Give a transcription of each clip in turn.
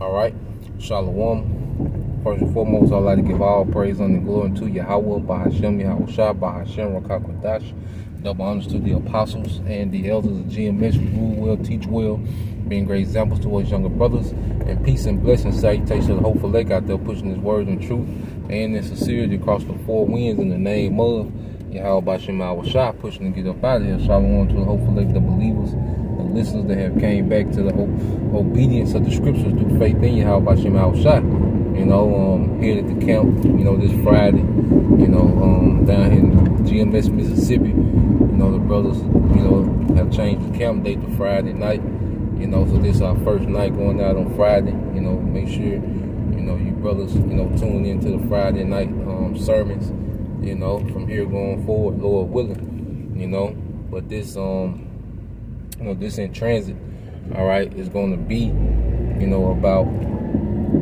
All right, Shalom. First and foremost, I'd like to give all praise and glory to Yahweh, Bahashem, Yahushua, Bahashem, Rakakwadash. Double honors to the apostles and the elders of GMS who rule well, teach well, being great examples towards younger brothers. And peace and blessings, salutations to the hopeful lake out there pushing his word and truth and in sincerity across the four winds in the name of Yahweh, Bahashem, Yahushua, pushing to get up out of here. Shalom to the hopeful lake, the believers, the listeners that have came back to the obedience of the scriptures through faith in Yahweh, Bahashem, Yahushua. Here at the camp, this Friday, down here in GMS, Mississippi, the brothers, have changed the camp date to Friday night, so this is our first night going out on Friday, make sure, you brothers, tune into the Friday night sermons, from here going forward, Lord willing, but this, this in transit, all right, is going to be, about,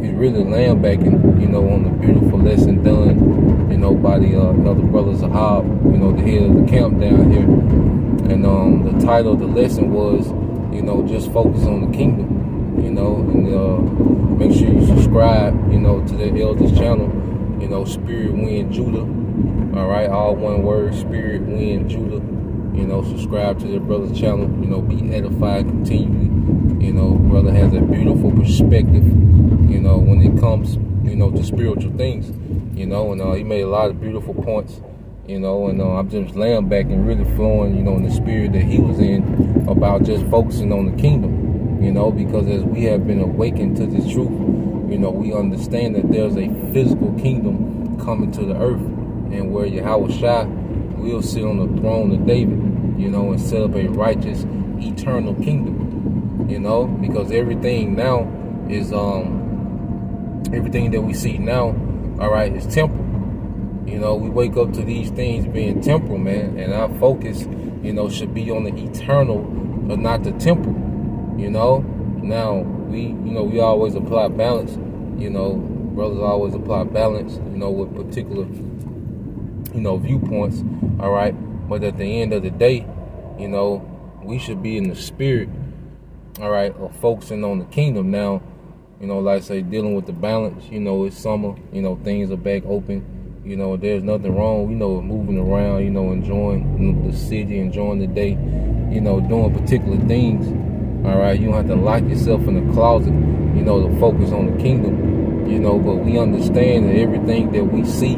it's really laying back on the beautiful lesson done, by the other brothers of Hob, the head of the camp down here. And the title of the lesson was, just focus on the kingdom, and make sure you subscribe, to the elders channel, Spirit Wind Judah. All right, all one word, Spirit Wind Judah. Subscribe to the brother's channel, be edified continually. Brother has a beautiful perspective, when it comes, to spiritual things, and he made a lot of beautiful points, and I'm just laying back and really flowing, in the spirit that he was in about just focusing on the kingdom, because as we have been awakened to this truth, we understand that there's a physical kingdom coming to the earth, and where Yahweh Shai will sit on the throne of David, and set up a righteous, eternal kingdom, because everything now is, everything that we see now, all right, is temporal. We wake up to these things being temporal, man, and our focus, should be on the eternal, but not the temporal. Now we always apply balance. Brothers always apply balance. With particular, viewpoints. All right, but at the end of the day, we should be in the spirit. All right, of focusing on the kingdom now. Like I say, dealing with the balance, it's summer, things are back open, there's nothing wrong, with moving around, enjoying the city, enjoying the day, doing particular things, all right, you don't have to lock yourself in the closet, to focus on the kingdom, but we understand that everything that we see,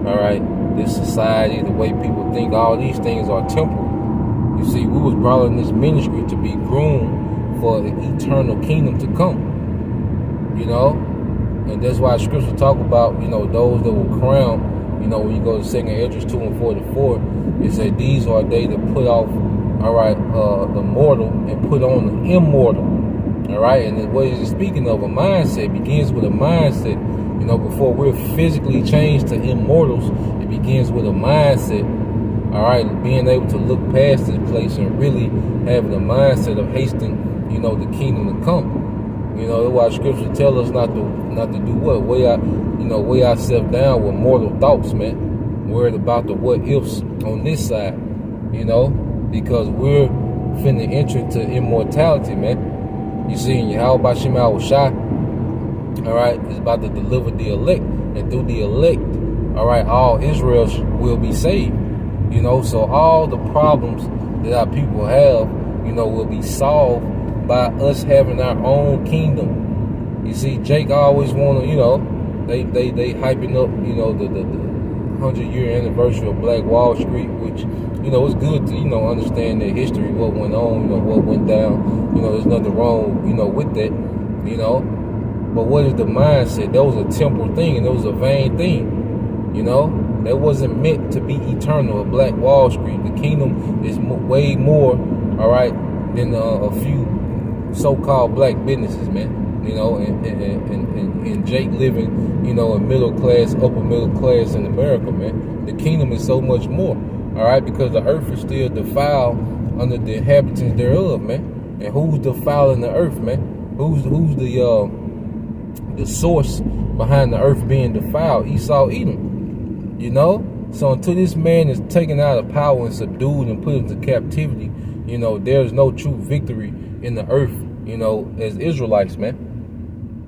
all right, this society, the way people think, all these things are temporal. You see, we was brought in this ministry to be groomed for the eternal kingdom to come. And that's why scripture talk about, those that will crown, when you go to 2 Esdras 2:44, it said, these are they that put off, all right, the mortal and put on the immortal, all right? And what is it speaking of? A mindset begins with a mindset, before we're physically changed to immortals, it begins with a mindset, all right, being able to look past this place and really having a mindset of hastening, the kingdom to come. That's why scripture tell us not to do what? Weigh ourselves down with mortal thoughts, man. Worried about the what ifs on this side, because we're finna enter into immortality, man. You see, in Yahweh Bahashem Yahushua, all right, is about to deliver the elect, and through the elect, all right, all Israel will be saved. So all the problems that our people have, will be solved by us having our own kingdom. You see, Jake always want to, they hyping up, the 100-year anniversary of Black Wall Street, which, it's good to, understand the history, what went on, what went down. There's nothing wrong, with that, But what is the mindset? That was a temporal thing, and it was a vain thing, That wasn't meant to be eternal. A Black Wall Street, the kingdom is way more, all right, than a few so-called black businesses, man, and Jake living, in middle class, upper middle class in America, man. The kingdom is so much more, all right, because the earth is still defiled under the inhabitants thereof, man. And who's defiling the earth, man? Who's the source behind the earth being defiled? Esau, Edom, So until this man is taken out of power and subdued and put into captivity, there's no true victory in the earth, as Israelites, man.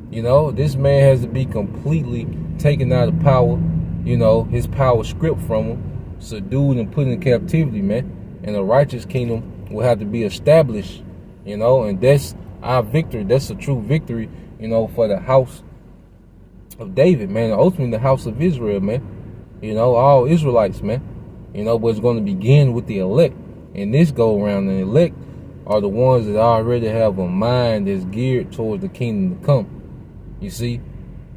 You know, this man has to be completely taken out of power, you know, his power stripped from him, subdued and put in captivity, man. And a righteous kingdom will have to be established, you know, and that's our victory. That's a true victory, you know, for the house of David, man, and ultimately the house of Israel, man. You know, all Israelites, man. You know, but it's going to begin with the elect. And this go around, the elect are the ones that already have a mind that's geared towards the kingdom to come. You see,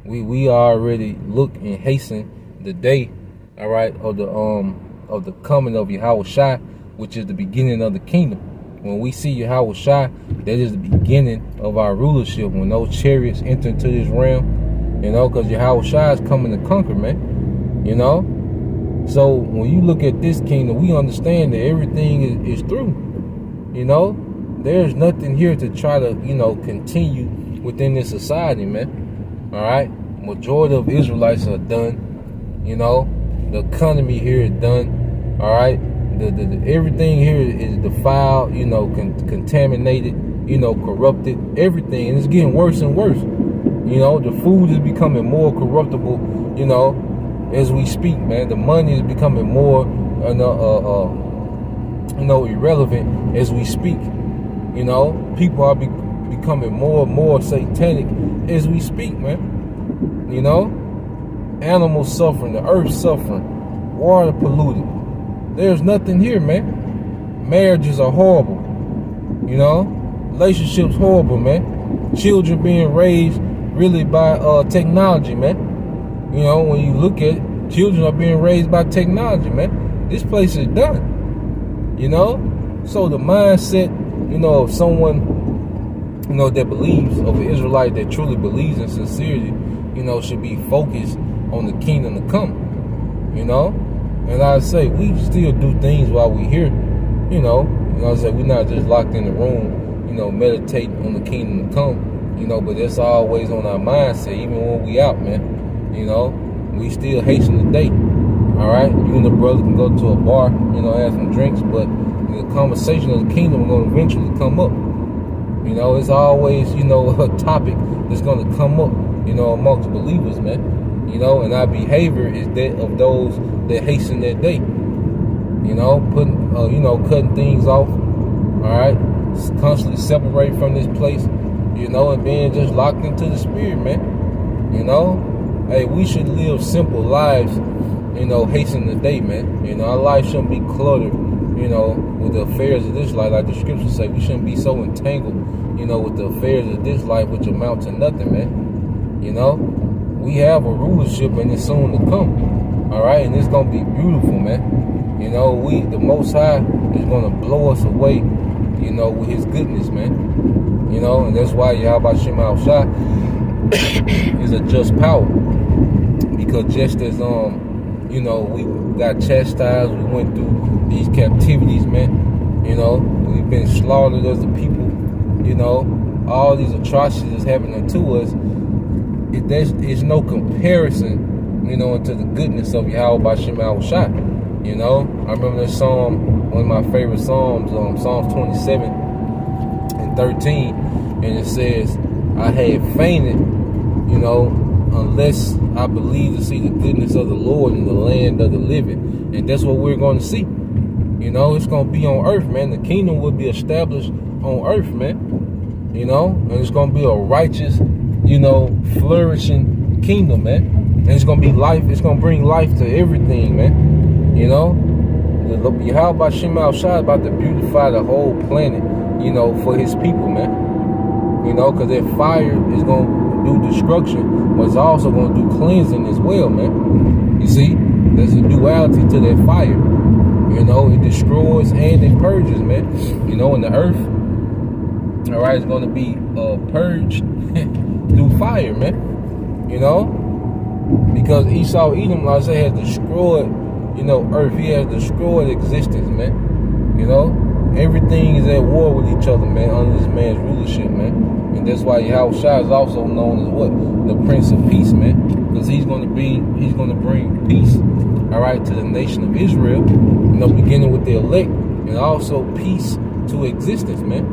we already look and hasten the day, all right, of the coming of Yahushua, which is the beginning of the kingdom. When we see Yahushua, that is the beginning of our rulership. When those chariots enter into this realm, you know, because Yahushua is coming to conquer, man. You know, so when you look at this kingdom, we understand that everything is through. You know, there's nothing here to try to, you know, continue within this society, man. All right, majority of Israelites are done. You know, the economy here is done. All right, the everything here is defiled. You know, contaminated. You know, corrupted. Everything, and it's getting worse and worse. You know, the food is becoming more corruptible. You know, as we speak, man, the money is becoming more, you know, irrelevant as we speak. You know, people are becoming more and more satanic as we speak, man. You know, animals suffering, the earth suffering, water polluted. There's nothing here, man. Marriages are horrible. You know, relationships horrible, man. Children being raised really by technology, man. You know, when you look at it, children are being raised by technology, man. This place is done. You know, so the mindset, you know, of someone, you know, that believes, of an Israelite that truly believes in sincerity, you know, should be focused on the kingdom to come. You know, and I say we still do things while we're here. You know, I say we're not just locked in the room, you know, meditating on the kingdom to come. You know, but that's always on our mindset, even when we out, man. You know, we still hasten the day. All right, you and the brother can go to a bar, you know, have some drinks, but the conversation of the kingdom is going to eventually come up. You know, it's always, you know, a topic that's going to come up, you know, amongst believers, man. You know, and our behavior is that of those that hasten that day. You know, putting, you know, cutting things off. All right, constantly separate from this place. You know, and being just locked into the spirit, man. You know. Hey, we should live simple lives, you know, hasten the day, man. You know, our life shouldn't be cluttered, you know, with the affairs of this life. Like the scriptures say, we shouldn't be so entangled, you know, with the affairs of this life, which amount to nothing, man. You know, we have a rulership and it's soon to come, all right? And it's going to be beautiful, man. You know, the Most High is going to blow us away, you know, with his goodness, man. You know, and that's why Yahweh Shema Shah is a just power. Because just as you know, we got chastised, we went through these captivities, man. You know, we've been slaughtered as a people. You know, all these atrocities happening to us. There's no comparison, you know, to the goodness of Yahweh B'Shem Yahushua. You know, I remember that psalm, one of my favorite psalms, Psalms 27 and 13, and it says, "I had fainted, you know, unless I believe to see the goodness of the Lord in the land of the living." And that's what we're going to see. You know, it's going to be on earth, man. The kingdom will be established on earth, man. You know, and it's going to be a righteous, you know, flourishing kingdom, man. And it's going to be life. It's going to bring life to everything, man. You know, Yahweh B'Shem Yahushua is about to beautify the whole planet, you know, for his people, man. You know, because that fire is going to do destruction, but it's also going to do cleansing as well, man. You see, there's a duality to that fire. You know, it destroys and it purges, man. You know, in the earth, all right, it's going to be purged through fire, man. You know, because Esau, Edom, like I say, has destroyed, you know, earth. He has destroyed existence, man. You know, everything is at war with each other, man, under this man's rulership, man. And that's why Yahushua is also known as what? The Prince of Peace, man. Because he's going to bring peace, all right, to the nation of Israel, you know, beginning with the elect, and also peace to existence, man.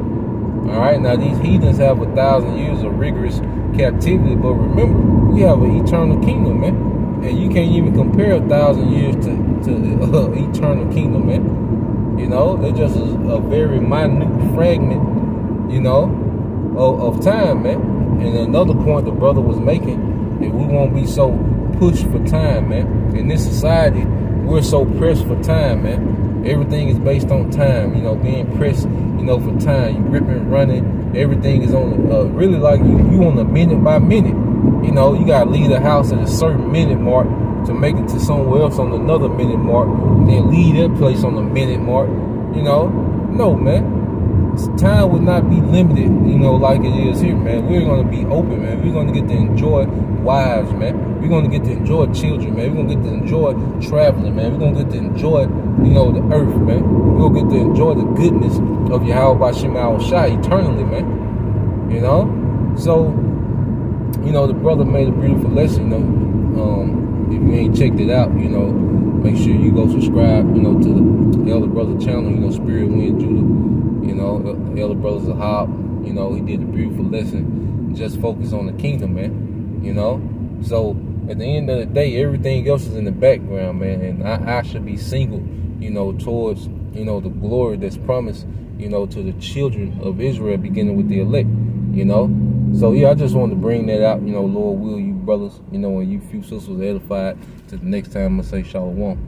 All right, now these heathens have 1,000 years of rigorous, captivity. But remember, we have an eternal kingdom, man. And you can't even compare 1,000 years to the eternal kingdom, man. You know, it just is a very minute fragment, you know, of time, man. And another point the brother was making, that we won't be so pushed for time, man. In this society, we're so pressed for time, man. Everything is based on time, you know, being pressed, you know, for time. You ripping, running, everything is on really like you on a minute by minute. You know, you gotta leave the house at a certain minute mark to make it to somewhere else on another minute mark, and then leave that place on the minute mark. You know, no, man. Time would not be limited, you know, like it is here, man. We're gonna be open, man. We're gonna get to enjoy wives, man. We're gonna get to enjoy children, man. We're gonna get to enjoy traveling, man. We're gonna get to enjoy, you know, the earth, man. We're gonna get to enjoy the goodness of Yahweh Shema Shai eternally, man. You know, so. You know, the brother made a beautiful lesson, you know. If you ain't checked it out, you know, make sure you go subscribe, you know, to the Elder Brother channel, you know, Spirit Wind Judah, you know, Elder Brother Zahab, you know, he did a beautiful lesson. Just focus on the kingdom, man, you know. So, at the end of the day, everything else is in the background, man, and I should be single, you know, towards, you know, the glory that's promised, you know, to the children of Israel, beginning with the elect, you know. So, yeah, I just wanted to bring that out. You know, Lord will, you brothers, you know, and you few sisters edified. To the next time, I'm going to say shalom.